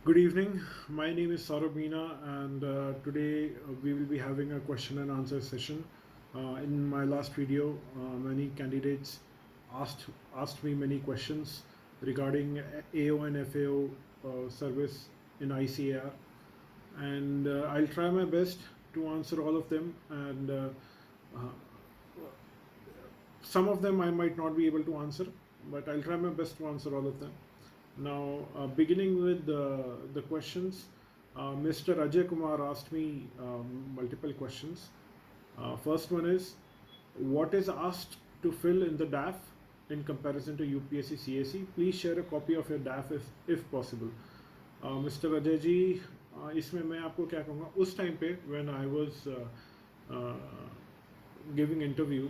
Good evening. My name is Saurabh Meena, and today we will be having a question and answer session. In my last video, many candidates asked asked me many questions regarding AO and FAO service in ICAR, and I'll try my best to answer all of them. And uh, some of them I might not be able to answer, but I'll try my best to answer all of them. Now, beginning with the questions, Mr. Ajay Kumar asked me multiple questions. First one is, what is asked to fill in the DAF in comparison to UPSC CAC? Please share a copy of your DAF if possible. Mister Ajay ji, इसमें मैं आपको क्या कहूँगा, उस time पे when I was giving interview,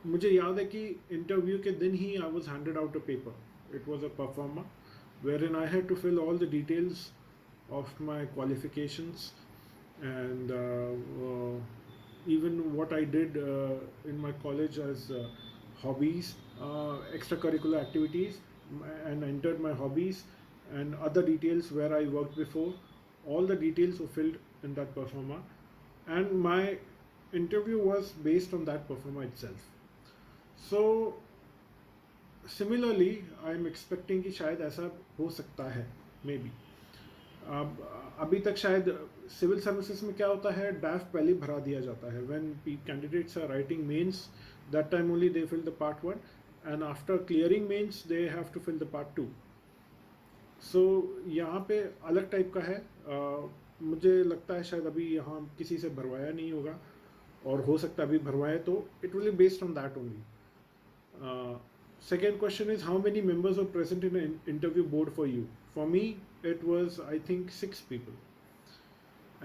मुझे याद है कि इंटरव्यू के दिन ही I was handed out a paper. It was a proforma where in I had to fill all the details of my qualifications and even what I did in my college as hobbies, extracurricular activities, and entered my hobbies and other details where I worked before. All the details were filled in that performa, and my interview was based on that performa itself. So similarly, I'm expecting कि शायद ऐसा हो सकता है, maybe. अब अभी तक शायद सिविल सर्विसेज में क्या होता है, डैफ पहले भरा दिया जाता है. When candidates are writing mains, that time only they fill the part one, and after clearing mains they have to fill the part two. So यहाँ पे अलग टाइप का है. मुझे लगता है शायद अभी यहाँ किसी से भरवाया नहीं होगा, और हो सकता है अभी भरवाए तो it will be based on that only. Second question is, how many members were present in an interview board for you? For me, it was, I think, 6 people.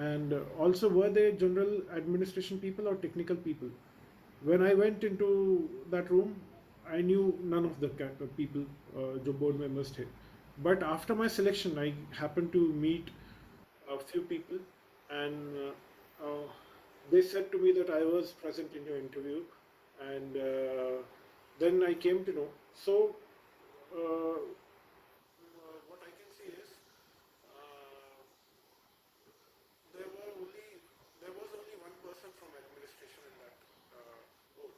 And also, were they general administration people or technical people? When I went into that room, I knew none of the people, जो board members थे. But after my selection, I happened to meet a few people, and they said to me that I was present in your interview, and then I came to know. So, what I can say is, uh, there were only there was only one person from administration in that board.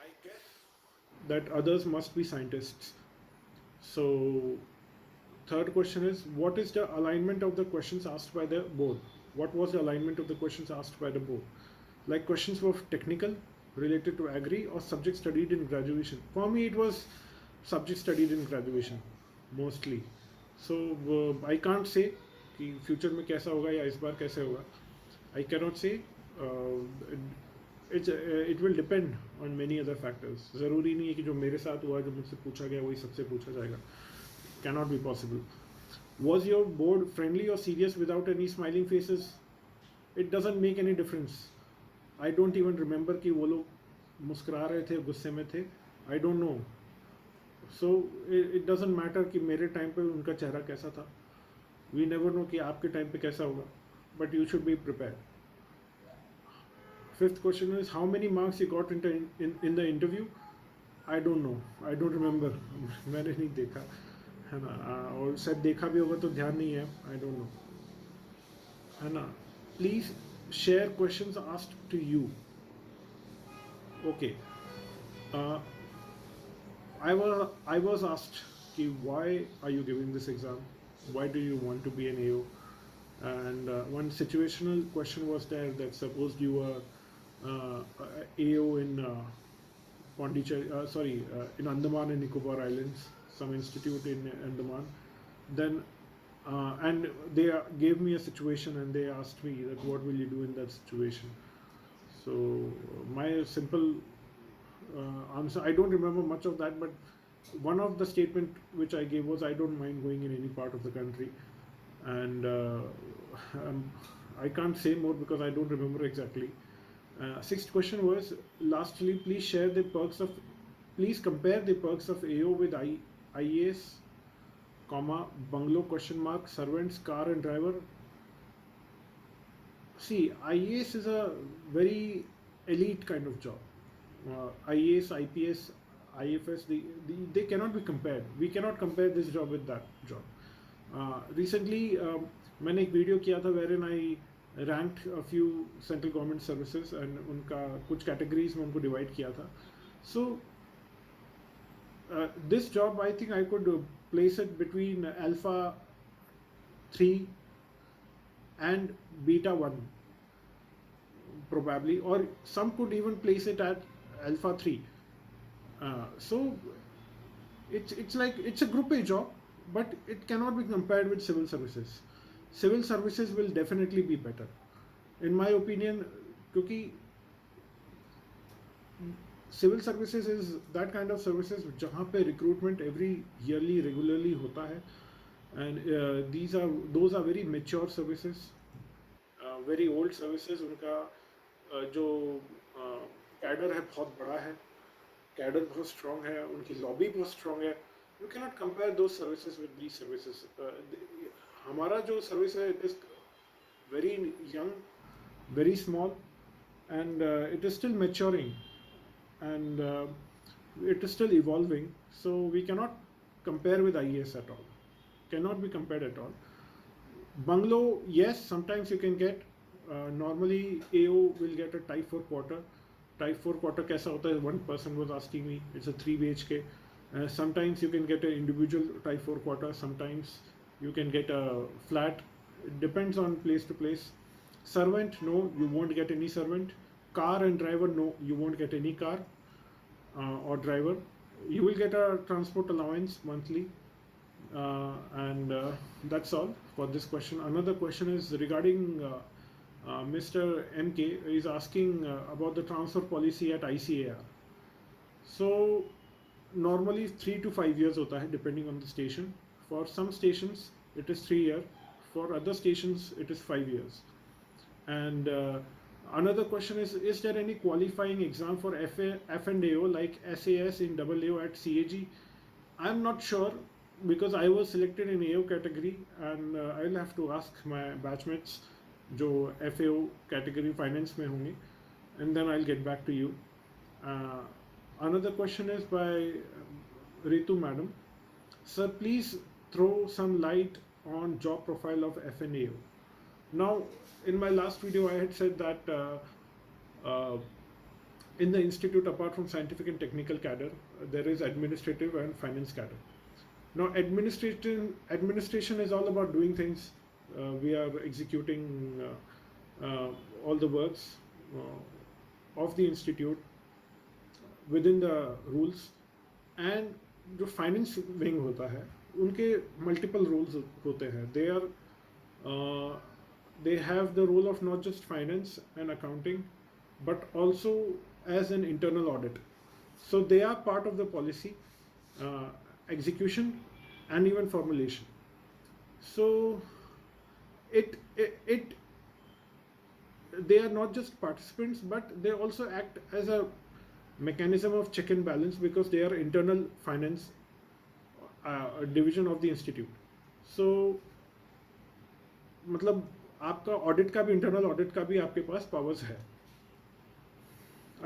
I guess that others must be scientists. So, third question is, what is the alignment of the questions asked by the board? What was the alignment of the questions asked by the board? Like, questions were technical, related to agri, or subject studied in graduation. For me, it was subject studied in graduation mostly. So I can't say कि future में कैसा होगा या इस बार कैसे होगा. I cannot say. It will depend on many other factors. ज़रूरी नहीं है कि जो मेरे साथ हुआ, जो मुझसे पूछा गया, वही सबसे पूछा जाएगा. Cannot be possible. Was your board friendly or serious without any smiling faces? It doesn't make any difference. I don't even remember कि वो लोग मुस्कुरा रहे थे, गुस्से में थे. I don't know. So it doesn't matter कि मेरे टाइम पे उनका चेहरा कैसा था. वी नेवर नो कि आपके टाइम पे कैसा होगा, but you should be prepare. Fifth question is, how many marks you got in the interview? I don't know, I don't remember. मैंने नहीं देखा है ना, और शायद देखा भी होगा तो ध्यान नहीं है. आई डोंट नो, है ना. Please share questions asked to you. Okay. I was asked कि why are you giving this exam? Why do you want to be an AO? And one situational question was there, that suppose you were AO in Pondicherry, in Andaman and Nicobar Islands, some institute in Andaman. Then and they gave me a situation and they asked me that what will you do in that situation. So my simple answer, I don't remember much of that, but one of the statement which I gave was, I don't mind going in any part of the country. And um, I can't say more because I don't remember exactly. Sixth question was, lastly, please compare the perks of AO with IAS, comma, bungalow question mark, servants, car and driver. See, IAS is a very elite kind of job. IAS, IPS, IFS, they cannot be compared. We cannot compare this job with that job. Recently, मैंने एक video किया था wherein I ranked a few central government services and उनका कुछ categories में उनको divide किया था. So this job, I think I could place it between alpha 3 and beta 1 probably, or some could even place it at alpha 3. So it's like it's a group A job, but it cannot be compared with civil services. Civil services will definitely be better, in my opinion, क्योंकि civil services is that kind of services जहाँ पे recruitment every yearly regularly होता है, and those are very mature services, very old services. उनका जो cadre है बहुत बड़ा है, कैडर बहुत स्ट्रॉन्ग है, उनकी लॉबी बहुत स्ट्रॉन्ग है. यू कैनॉट कंपेयर दो सर्विसेज विद दीज सर्विसेज. हमारा जो सर्विस है it is very young, very small, and it is still maturing, and it is still evolving, so we cannot compare with IAS at all. Cannot be compared at all. Bungalow, yes, sometimes you can get. Normally AO will get a type 4 quarter. Type 4 quarter कैसा होता है? One person was asking me. It's a 3 BHK. Sometimes you can get an individual type 4 quarter. Sometimes you can get a flat. It depends on place to place. Servant, no, you won't get any servant. Car and driver, no, you won't get any car or driver. You will get a transport allowance monthly, and that's all for this question. Another question is regarding Mr. MK is asking about the transfer policy at ICAR. So normally 3 to 5 years hota hai depending on the station. For some stations it is 3 years, for other stations it is 5 years. And another question is there any qualifying exam for F&AO like SAS in AAO at CAG? I'm not sure, because I was selected in AO category, and I'll have to ask my batchmates जो FAO category finance में होंगे, and then I'll get back to you. Another question is by Ritu madam. Sir, please throw some light on job profile of F&AO. Now, in my last video I had said that in the institute, apart from scientific and technical cadre, there is administrative and finance cadre. Now administration is all about doing things. We are executing all the works of the institute within the rules, and जो finance wing होता है उनके multiple roles होते हैं. They have the role of not just finance and accounting, but also as an internal audit. So they are part of the policy execution and even formulation. So they are not just participants, but they also act as a mechanism of check and balance, because they are internal finance division of the institute. So मतलब आपका audit का भी, internal audit का भी आपके पास powers है.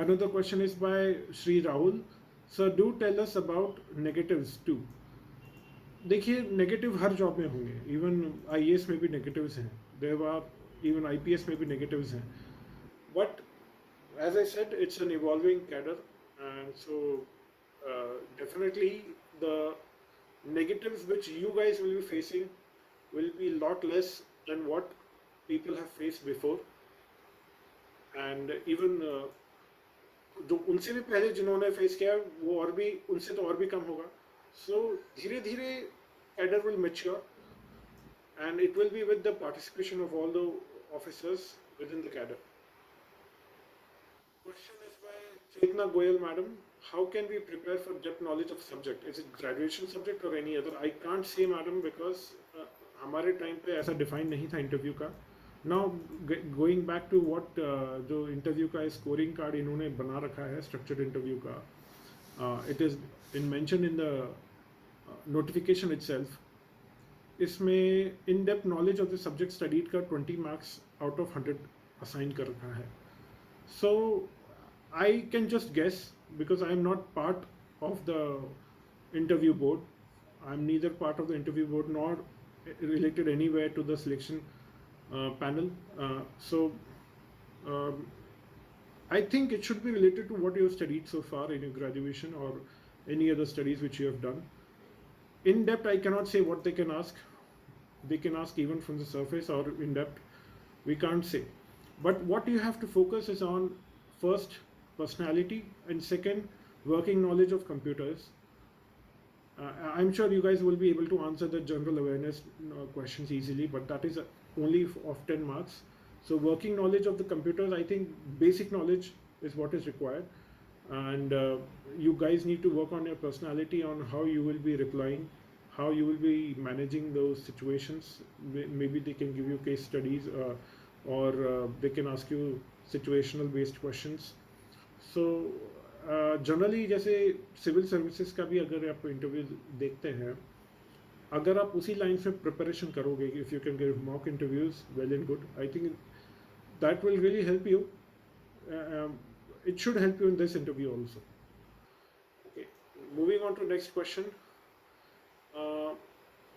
Another question is by Shri Rahul. Sir, do tell us about negatives too. देखिए, negative हर job में होंगे. इवन IAS में भी नेगेटिव्स हैं. There are even IPS में भी नेगेटिव्स हैं. But as I said, it's an evolving cadre, and so definitely the negatives which you guys will be facing will be a lot less than what people have faced before. And even जो उनसे भी पहले जिन्होंने face किया वो और भी उनसे तो और भी कम होगा. So धीरे धीरे cadre will mature, and it will be with the participation of all the officers within the cadre. Question is by Chetna Goyal madam. How can we prepare for depth knowledge of subject? Is it graduation subject or any other? I can't say madam, because हमारे time पे ऐसा define नहीं था interview का. Now going back to what जो interview का scoring card इन्होंने बना रखा है स्ट्रक्चर्ड इंटरव्यू का, it is in mention in the notification itself. इसमें in depth knowledge of the subject studied का 20 मार्क्स आउट ऑफ 100 असाइन कर रखा है. So I can just guess, because I am not part of the interview board. I'm neither part of the interview board nor related anywhere to the selection panel. So um, I think it should be related to what you have studied so far in your graduation or any other studies which you have done. In depth, I cannot say what they can ask. They can ask even from the surface or in depth. We can't say. But what you have to focus is on first personality and second working knowledge of computers. I'm sure you guys will be able to answer the general awareness questions easily, but that is only of 10 marks. So working knowledge of the computers, I think basic knowledge is what is required. And you guys need to work on your personality, on how you will be replying, how you will be managing those situations. Maybe they can give you case studies or they can ask you situational based questions. So generally जैसे civil services का भी अगर आप interview देखते हैं, अगर आप उसी लाइन से प्रिपरेशन करोगे, if you can give mock interviews well and good, I think that will really help you. It should help you in this interview also. Okay, moving on to next question. Uh,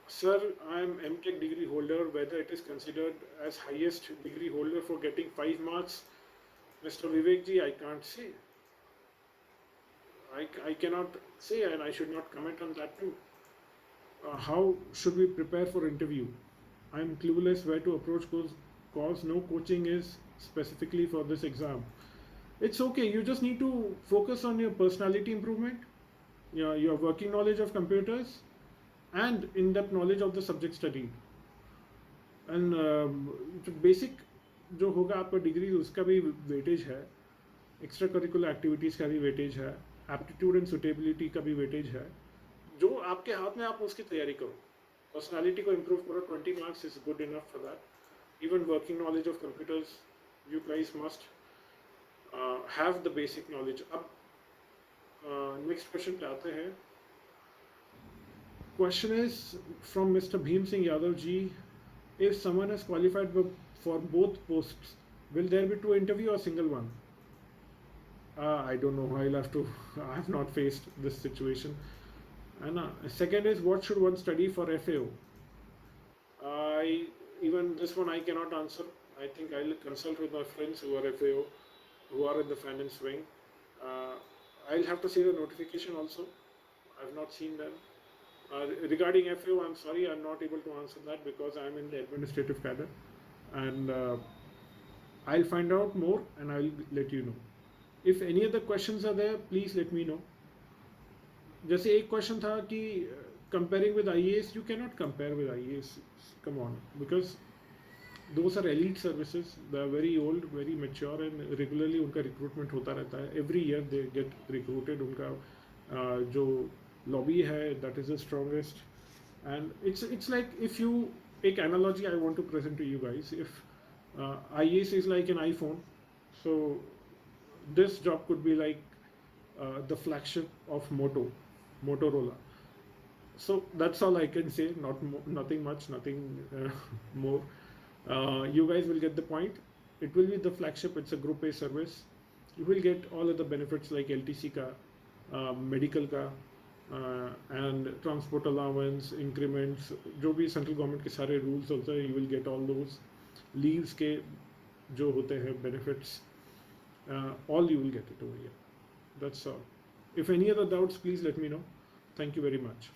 Sir, I am MTech degree holder. Whether it is considered as highest degree holder for getting 5 marks, Mr. Vivek ji, I can't say. I cannot say, and I should not comment on that too. How should we prepare for interview? I'm clueless where to approach cause no coaching is specifically for this exam. It's okay. You just need to focus on your personality improvement, your working knowledge of computers, and in-depth knowledge of the subject studied. And basic जो होगा आपका degree उसका भी weightage है, extra curricular activities का भी weightage है, aptitude and suitability का भी वेटेज है. जो आपके हाथ में आप उसकी तैयारी करो. पर्सनालिटी को इम्प्रूव करो. 20 marks is good enough for that. Even working knowledge of computers you guys must have the basic knowledge. अब नेक्स्ट क्वेश्चन पे आते हैं. Question is from Mr. Bhim Singh Yadav ji. If someone has qualified for both posts, will there be 2 interview or single one? I don't know. I'll have to. I have not faced this situation. And second is, what should one study for FAO? Even this one I cannot answer. I think I'll consult with my friends who are FAO, who are in the finance wing. I'll have to see the notification also. I've not seen them. Regarding FAO, I'm sorry, I'm not able to answer that because I'm in the administrative cadre, and I'll find out more and I'll let you know. If any other questions are there, please let me know. जैसे एक question था कि comparing with IAS, you cannot compare with IAS. Come on, because those are elite services. They are very old, very mature, and regularly उनका recruitment होता रहता है. Every year they get recruited. उनका जो lobby है, that is the strongest. And it's like, if you take analogy I want to present to you guys, if IAS is like an iPhone, so this job could be like the flagship of Motorola. So that's all I can say. Nothing much, nothing more. You guys will get the point. It will be the flagship. It's a group A service. You will get all of the benefits like LTC ka, medical ka, and transport allowance, increments, जो भी central government के सारे rules होते हैं, you will get all those. Leaves के जो होते हैं benefits, all you will get it over here. That's all. If any other doubts, please let me know. Thank you very much.